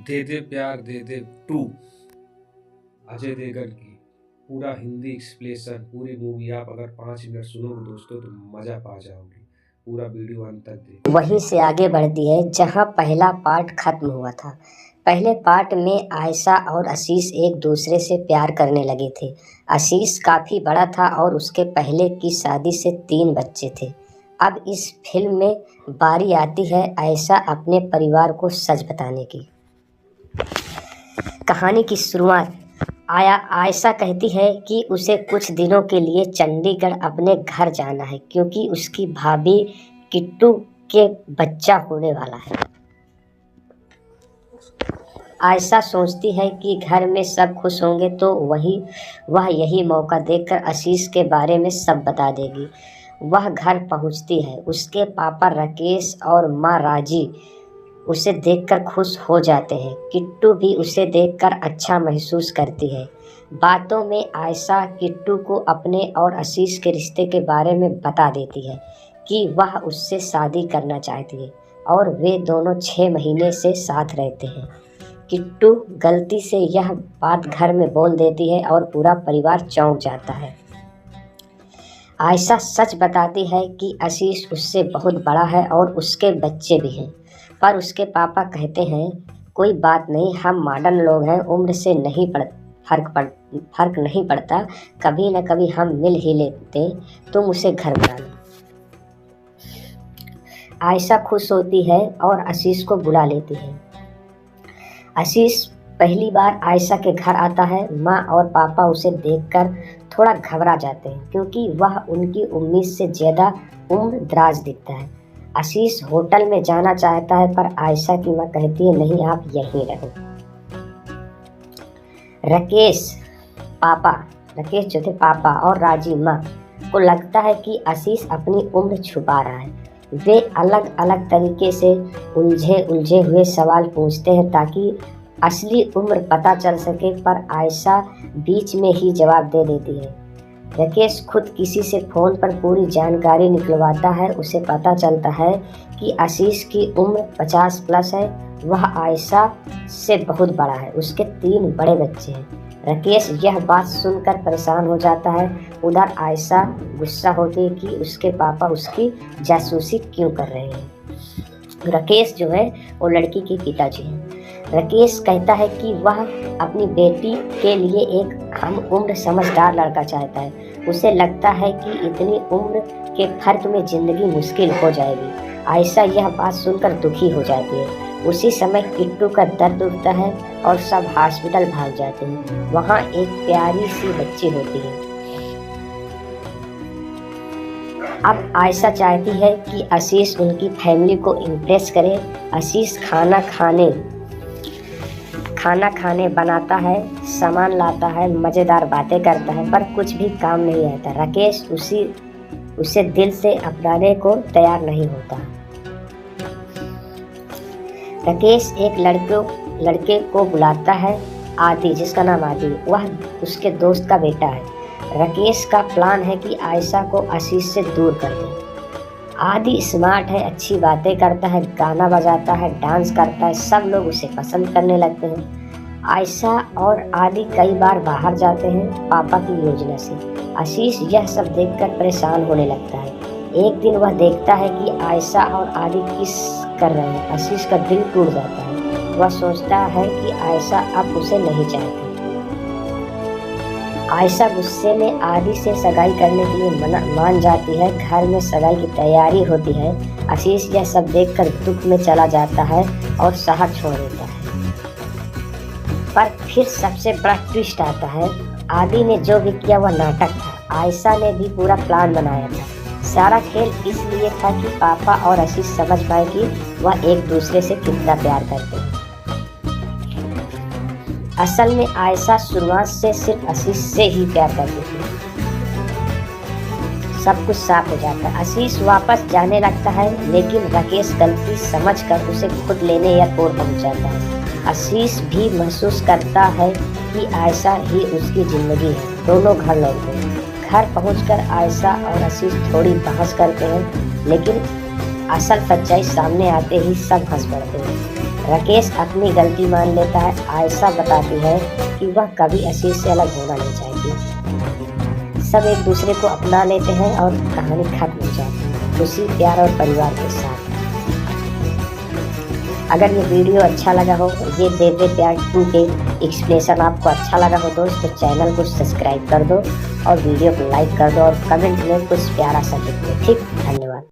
दे दे प्यार दे दे 2 अजय देवगन की पूरा हिंदी एक्सप्लेशन पूरी मूवी आप अगर 5 मिनट सुनोगे दोस्तों तो मजा पा जाओगे। पूरा वीडियो अंत तक देखो। वहीं से आगे बढ़ती है जहां पहला पार्ट खत्म हुआ था। पहले पार्ट में आयशा और आशीष एक दूसरे से प्यार करने लगे थे। आशीष काफ़ी बड़ा था और उसके पहले की शादी से 3 बच्चे थे। अब इस फिल्म में बारी आती है आयशा अपने परिवार को सच बताने की। कहानी की शुरुआत आयशा कहती है कि उसे कुछ दिनों के लिए चंडीगढ़ अपने घर जाना है क्योंकि उसकी भाभी किट्टू के बच्चा होने वाला है। आयशा सोचती है कि घर में सब खुश होंगे तो वह यही मौका देखकर आशीष के बारे में सब बता देगी। वह घर पहुंचती है। उसके पापा राकेश और माँ राजी उसे देखकर खुश हो जाते हैं। किट्टू भी उसे देखकर अच्छा महसूस करती है। बातों में आयशा किट्टू को अपने और आशीष के रिश्ते के बारे में बता देती है कि वह उससे शादी करना चाहती है और वे दोनों 6 महीने से साथ रहते हैं। किट्टू गलती से यह बात घर में बोल देती है और पूरा परिवार चौंक जाता है। आयशा सच बताती है कि आशीष उससे बहुत बड़ा है और उसके बच्चे भी हैं, पर उसके पापा कहते हैं कोई बात नहीं, हम मॉडर्न लोग हैं, उम्र से नहीं फर्क नहीं पड़ता, कभी न कभी हम मिल ही लेते, तुम उसे घर बुला लो। आयशा खुश होती है और आशीष को बुला लेती है। आशीष पहली बार आयशा के घर आता है। माँ और पापा उसे देखकर थोड़ा घबरा जाते हैं क्योंकि वह उनकी उम्मीद से ज़्यादा उम्र दराज दिखता है। आशीष होटल में जाना चाहता है पर आयशा की माँ कहती है नहीं, आप यहीं रहो। राकेश जो थे पापा और राजी माँ को लगता है कि आशीष अपनी उम्र छुपा रहा है। वे अलग अलग तरीके से उलझे हुए सवाल पूछते हैं ताकि असली उम्र पता चल सके, पर आयशा बीच में ही जवाब दे देती है। राकेश खुद किसी से फ़ोन पर पूरी जानकारी निकलवाता है। उसे पता चलता है कि आशीष की उम्र 50 प्लस है। वह आयशा से बहुत बड़ा है। उसके 3 बड़े बच्चे हैं। राकेश यह बात सुनकर परेशान हो जाता है। उधर आयशा गुस्सा होती है कि उसके पापा उसकी जासूसी क्यों कर रहे हैं। राकेश जो है वो लड़की के पिताजी हैं। राकेश कहता है कि वह अपनी बेटी के लिए एक हम उम्र समझदार लड़का चाहता है। उसे लगता है कि इतनी उम्र के फर्क में ज़िंदगी मुश्किल हो जाएगी। आयशा यह बात सुनकर दुखी हो जाती है। उसी समय किट्टू का दर्द उठता है और सब हॉस्पिटल भाग जाते हैं। वहाँ एक प्यारी सी बच्ची होती है। अब आयशा चाहती है कि आशीष उनकी फैमिली को इम्प्रेस करे। आशीष खाना खाने बनाता है, सामान लाता है, मज़ेदार बातें करता है, पर कुछ भी काम नहीं आता। राकेश उसे दिल से अपनाने को तैयार नहीं होता। राकेश एक लड़के को बुलाता है, आदि, जिसका नाम आदि, वह उसके दोस्त का बेटा है। राकेश का प्लान है कि आयशा को आशीष से दूर कर दे। आदि स्मार्ट है, अच्छी बातें करता है, गाना बजाता है, डांस करता है, सब लोग उसे पसंद करने लगते हैं। आयशा और आदि कई बार बाहर जाते हैं पापा की योजना से। आशीष यह सब देखकर परेशान होने लगता है। एक दिन वह देखता है कि आयशा और आदि किस कर रहे हैं। आशीष का दिल टूट जाता है। वह सोचता है कि आयशा अब उसे नहीं चाहती। आयशा गुस्से में आदि से सगाई करने के लिए मान जाती है। घर में सगाई की तैयारी होती है। आशीष यह सब देखकर दुख में चला जाता है और शहर छोड़ देता है। पर फिर सबसे बड़ा ट्विस्ट आता है। आदि ने जो भी किया वह नाटक था। आयशा ने भी पूरा प्लान बनाया था। सारा खेल इसलिए था कि पापा और आशीष समझ पाए कि वह एक दूसरे से कितना प्यार करते हैं। असल में आयशा शुरुआत से सिर्फ आशीष से ही प्यार करती थी। सब कुछ साफ हो जाता है। आशीष वापस जाने लगता है लेकिन राकेश गलती समझकर उसे खुद लेने एयरपोर्ट पहुंच जाता है। आशीष भी महसूस करता है कि आयशा ही उसकी ज़िंदगी है। दोनों घर लौटते हैं। घर पहुंचकर आयशा और आशीष थोड़ी बहस करते हैं लेकिन असल सच्चाई सामने आते ही सब हंस पड़ते हैं। राकेश अपनी गलती मान लेता है। आयशा बताती है कि वह कभी आशीष से अलग होना नहीं चाहती। सब एक दूसरे को अपना लेते हैं और कहानी खत्म हो जाती है खुशी, प्यार और परिवार के साथ। अगर ये वीडियो अच्छा लगा हो, ये देव प्यार 2 के एक्सप्लेनेशन आपको अच्छा लगा हो दोस्त, तो चैनल को सब्सक्राइब कर दो और वीडियो को लाइक कर दो और कमेंट में कुछ प्यारा सा लिख दो। ठीक, धन्यवाद।